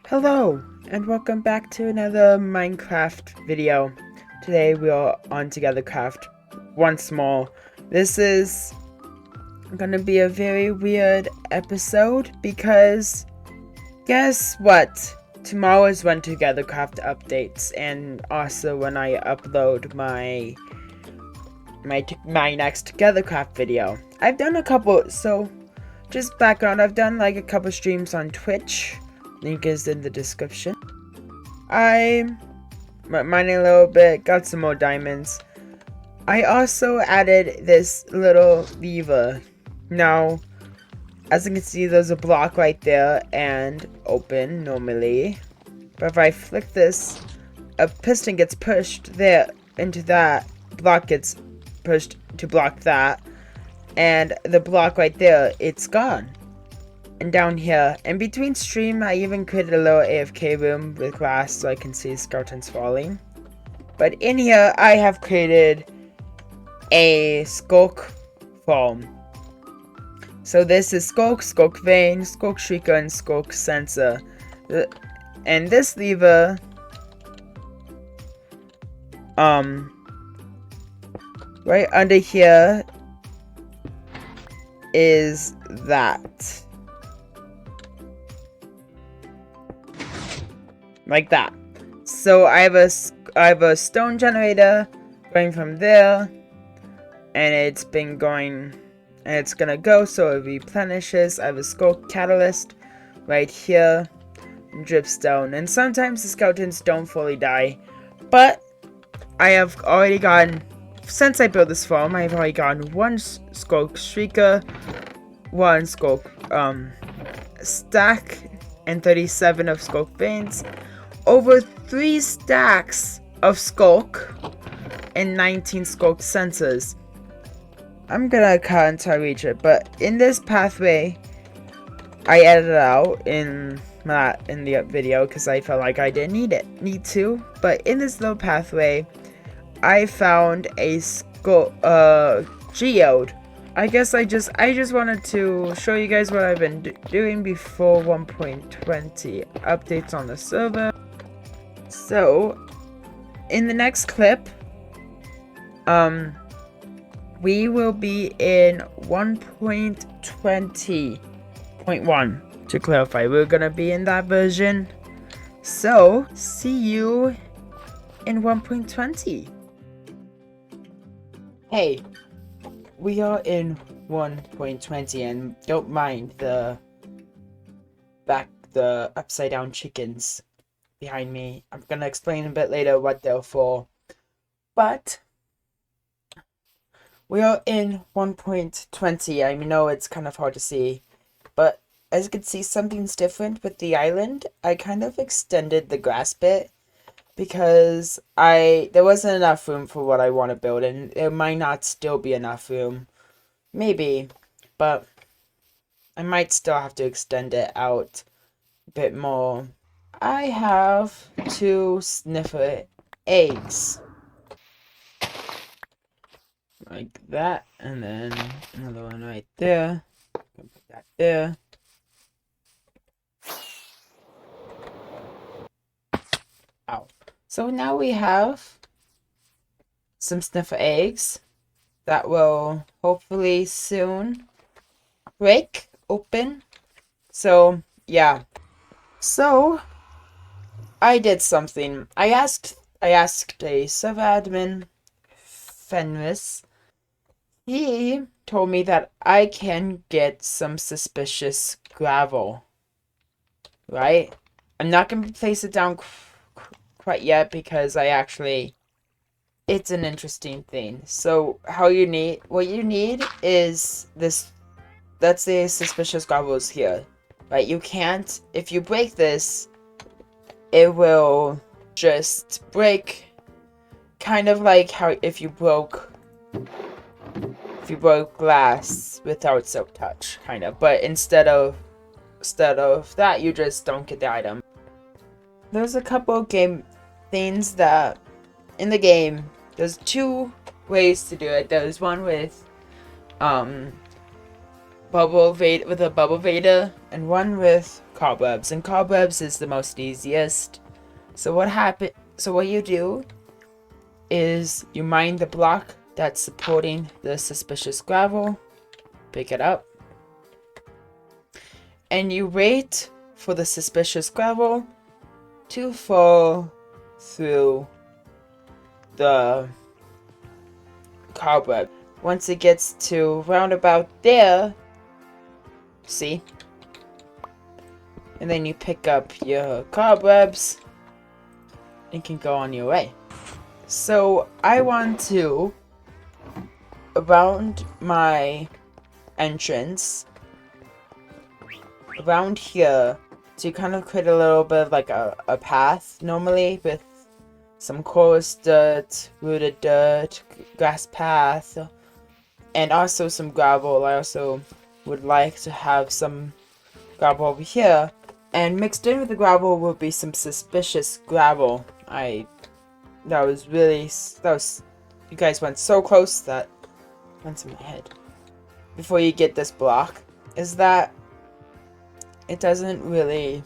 Hello, and welcome back to another Minecraft video. Today we are on TogetherCraft once more. This is gonna be a very weird episode because guess what? Tomorrow is when TogetherCraft updates, and also when I upload my next TogetherCraft video. I've done a couple, so just background, I've done like a couple streams on Twitch. Link is in the description. I'm mining a little bit, got some more diamonds. I also added this little lever. Now, as you can see, there's a block right there and open normally. But if I flick this, a piston gets pushed there into that. Block gets pushed to block that. And the block right there, it's gone. And down here, in between stream, I even created a little AFK room with glass so I can see skeletons falling. But in here, I have created a skulk farm. So this is skulk, skulk vein, skulk shrieker, and skulk sensor. And this lever, right under here is that. Like that. So I have a stone generator going from there, and it's been going, and it's gonna go so it replenishes. I have a skulk catalyst right here, dripstone, and sometimes the skeletons don't fully die, but I have already gotten, since I built this farm, I've already gotten one skulk shrieker, one skulk stack, and 37 of skulk veins. Over 3 stacks of skulk and 19 skulk sensors. I'm gonna cut until I reach it, but in this pathway, I edited out in the video because I felt like I didn't need to. But in this little pathway, I found a geode. I guess I just wanted to show you guys what I've been doing before 1.20 updates on the server. So, in the next clip, we will be in 1.20.1. To clarify, we're gonna be in that version. So, see you in 1.20. Hey, we are in 1.20, and don't mind the upside down chickens behind me. I'm gonna explain a bit later what they're for. But we are in 1.20. I know it's kind of hard to see, but as you can see, something's different with the island. I kind of extended the grass bit because there wasn't enough room for what I want to build, and there might not still be enough room. Maybe, but I might still have to extend it out a bit more. I have 2 sniffer eggs. Like that, and then another one right there. Put that there. Ow. So now we have some sniffer eggs that will hopefully soon break open. So, yeah. So, I did something. I asked a server admin, Fenris. He told me that I can get some suspicious gravel. Right? I'm not going to place it down quite yet because it's an interesting thing. So, what you need is this. That's the suspicious gravels here. Right? You can't, if you break this, it will just break, kind of like how if you broke glass without silk touch, kind of. But instead of that, you just don't get the item. There's a couple game things that in the game. There's 2 ways to do it. There's one with with a bubble vader, and one with cobwebs. And cobwebs is the most easiest. So what you do is you mine the block that's supporting the suspicious gravel, pick it up, and you wait for the suspicious gravel to fall through the cobweb. Once it gets to round about there, see? And then you pick up your cobwebs and can go on your way. So I want to, around my entrance, around here, to kind of create a little bit of like a path normally with some coarse dirt, rooted dirt, grass path, and also some gravel. I also would like to have some gravel over here, and mixed in with the gravel will be some suspicious gravel. You guys went so close that went to my head. Before you get this block, is that it doesn't really,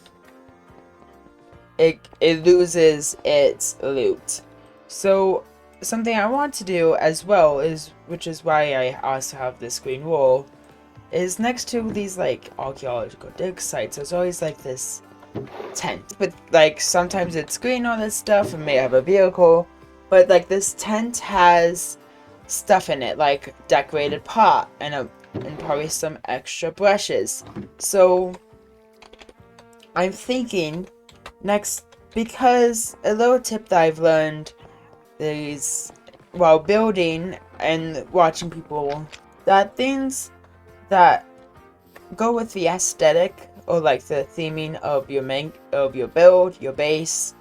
it loses its loot. So something I want to do as well is, which is why I also have this green wool, is next to these like archaeological dig sites, there's always like this tent. But like sometimes it's green, all this stuff, and may have a vehicle, but like this tent has stuff in it, like decorated pot and probably some extra brushes. So I'm thinking next, because a little tip that I've learned is while building and watching people, that things that go with the aesthetic or like the theming of your build, your base,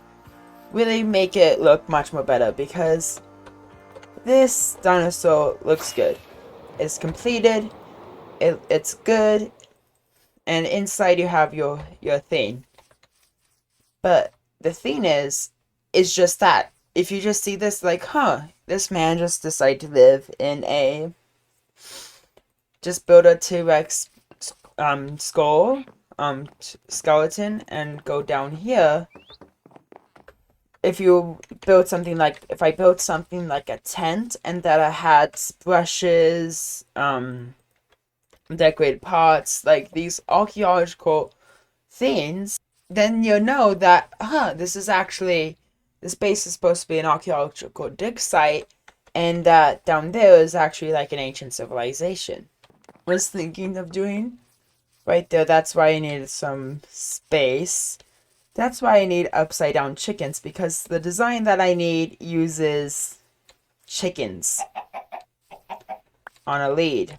really make it look much more better, because this dinosaur looks good. It's completed, it's good, and inside you have your thing. But the thing is just that if you just see this like, this man just decided to live in a, just build a T-Rex skeleton and go down here. If I built something like a tent and that I had brushes, decorated pots, like these archaeological things, then you'll know that, this base is supposed to be an archaeological dig site, and that down there is actually like an ancient civilization. Was thinking of doing right there. That's why I needed some space. That's why I need upside down chickens, because the design that I need uses chickens on a lead.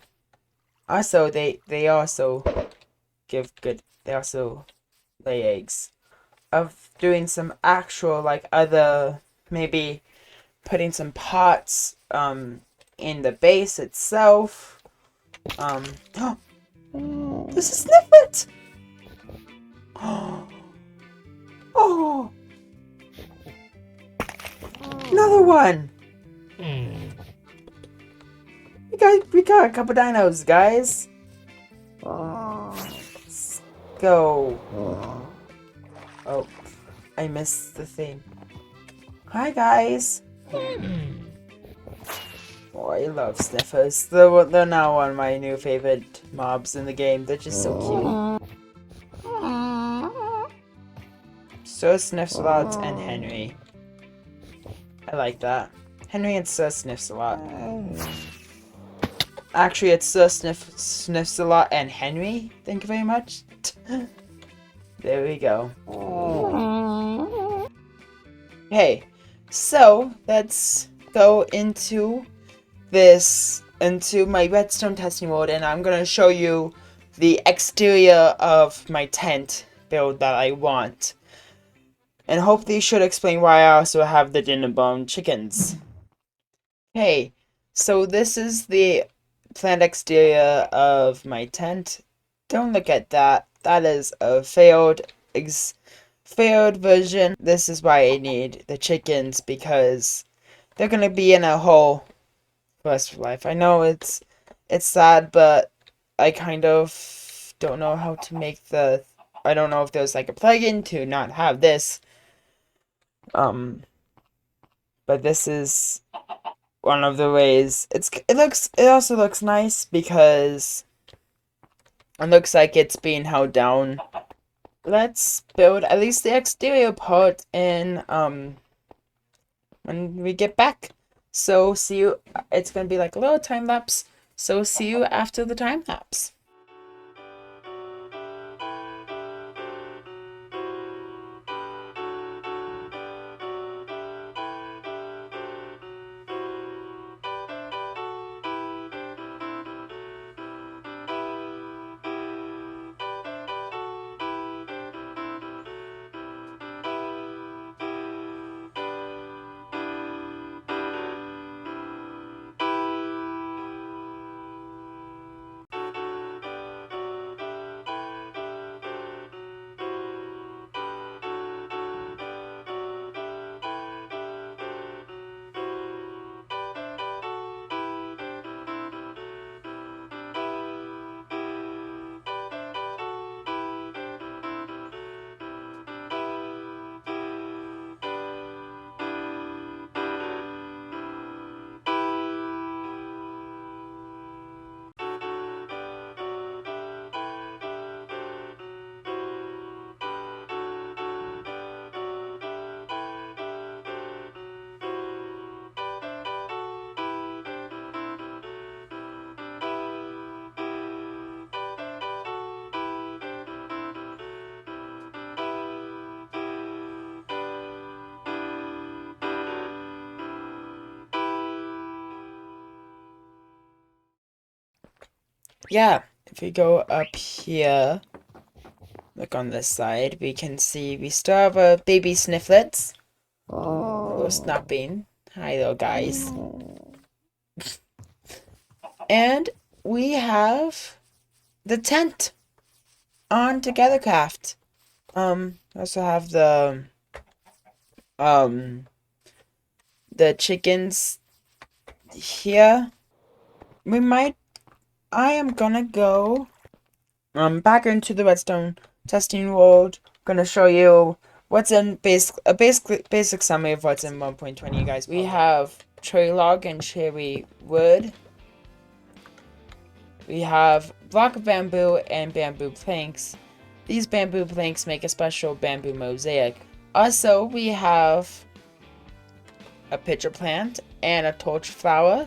Also, they also give good, they also lay eggs. Of doing some actual like other, maybe putting some pots in the base itself. This is Sniffet! Oh! Another one! We got a couple dinos, guys. Let's go. Oh, I missed the thing. Hi, guys. Oh, I love sniffers. They're now one of my new favorite mobs in the game. They're just so cute. Sir Sniffs a lot and Henry. I like that. Henry and Sir Sniffs a lot. Actually, it's Sir Sniffs a lot and Henry. Thank you very much. There we go. Hey, so let's go into my redstone testing mode, and I'm gonna show you the exterior of my tent build that I want. And hopefully should explain why I also have the dinner bone chickens. Okay, so this is the planned exterior of my tent. Don't look at that. That is a failed version. This is why I need the chickens, because they're gonna be in a hole for the rest of life. I know it's sad, but I kind of don't know how to make the. I don't know if there's like a plugin to not have this. But this is one of the ways. It also looks nice because it looks like it's being held down. Let's build at least the exterior part in when we get back. So see you. It's gonna be like a little time lapse. So see you after the time lapse. Yeah, if we go up here, look on this side, we can see we still have a baby snifflets. Little snapping. Hi, little guys. And we have the tent on TogetherCraft. We also have um the chickens here. I am gonna go back into the redstone testing world. Gonna show you what's in basic summary of what's in 1.20, you guys. We have cherry log and cherry wood. We have block of bamboo and bamboo planks. These bamboo planks make a special bamboo mosaic. Also, we have a pitcher plant and a torch flower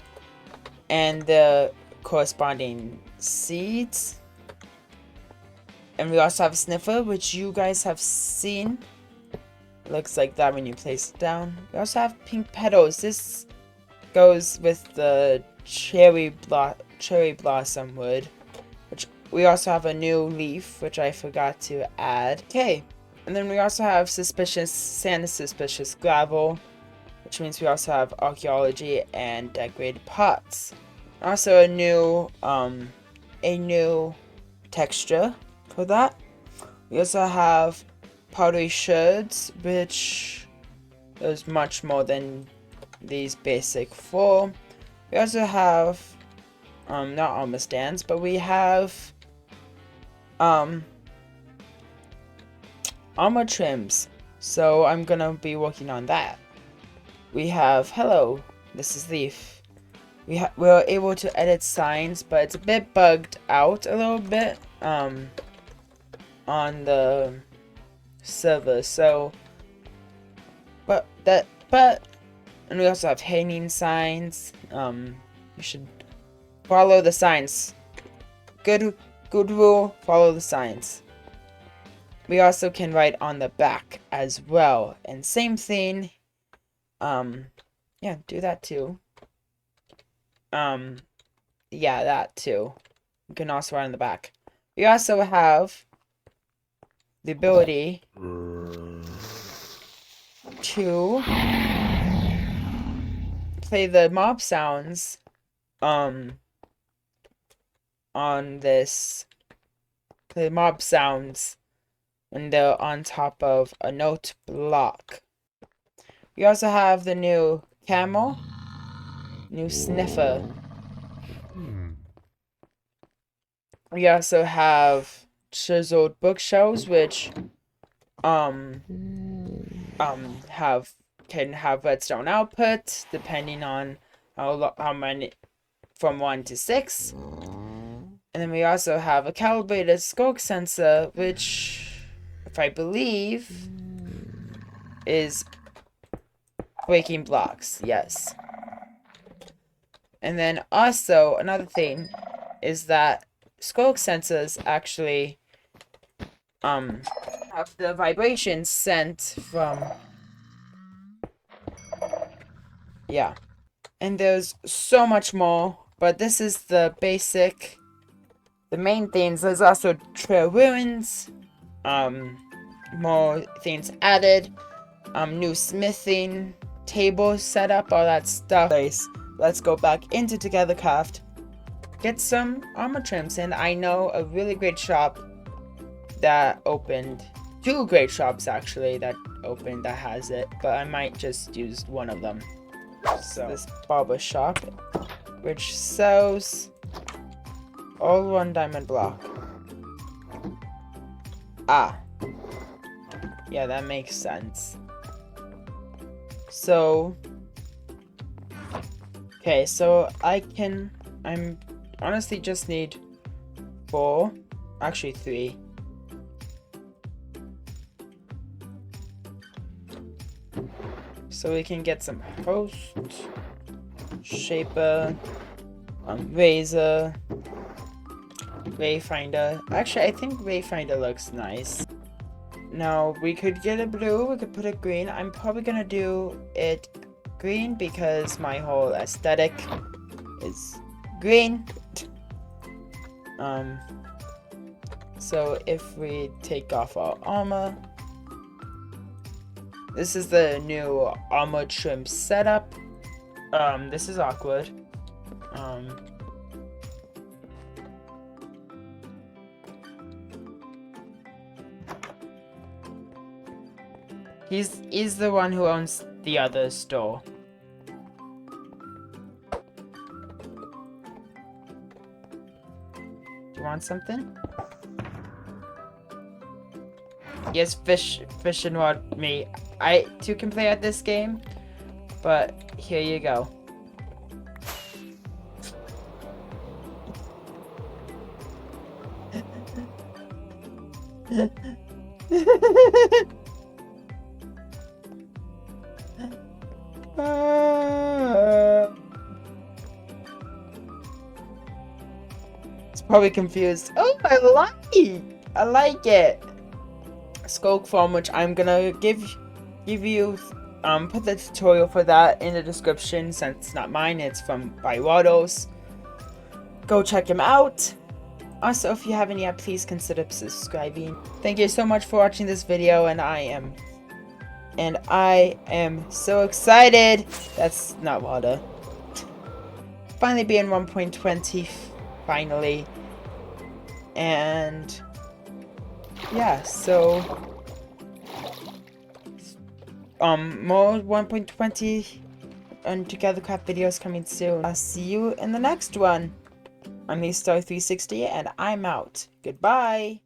and the corresponding seeds. And we also have a sniffer, which you guys have seen. It looks like that when you place it down. We also have pink petals. This goes with the cherry blossom wood. Which we also have a new leaf, which I forgot to add. Okay, and then we also have sand is suspicious gravel, which means we also have archaeology and decorated pots. Also a new texture for that. We also have powdery shards, which is much more than these basic four. We also have not armor stands, but we have armor trims. So I'm gonna be working on that. We have hello, this is Leaf. We're able to edit signs, but it's a bit bugged out a little bit on the server. So, and we also have hanging signs. You should follow the signs. Good rule. Follow the signs. We also can write on the back as well, and same thing. Yeah, do that too. Yeah, that too. You can also write on the back. We also have the ability to play the mob sounds on this. Play mob sounds when they're on top of a note block. We also have the new camel, new sniffer. We also have chiseled bookshelves, which can have redstone output depending on how many, from 1 to 6. And then we also have a calibrated skulk sensor, which, if I believe, is breaking blocks. Yes. And then also another thing is that skulk sensors actually have the vibrations sent from, yeah. And there's so much more, but this is the main things. There's also trail ruins, more things added, new smithing tables set up, all that stuff. Let's go back into TogetherCraft, get some armor trims, and I know a really great shop that opened, 2 great shops actually that opened that has it, but I might just use one of them. So this barber shop, which sells all 1 diamond block. Ah, yeah, that makes sense. So, okay, so I'm honestly just need 4, actually 3. So we can get some host, shaper, razor, wayfinder. Actually, I think wayfinder looks nice. Now we could get a blue, we could put it green. I'm probably gonna do it green because my whole aesthetic is green. So if we take off our armor, this is the new armor trim setup. This is awkward. He's the one who owns the other store. Do you want something? Yes, fish and rod me. I too can play at this game, but here you go. It's probably confused. Oh, I like it. Skulk form, which I'm gonna give you, put the tutorial for that in the description since it's not mine, it's from Bywaddles. Go check him out. Also, if you haven't yet, please consider subscribing. Thank you so much for watching this video, and I am so excited. That's not water. Finally being 1.20, finally. And yeah, so more 1.20 and TogetherCraft videos coming soon. I'll see you in the next one. I'm Star360 and I'm out. Goodbye.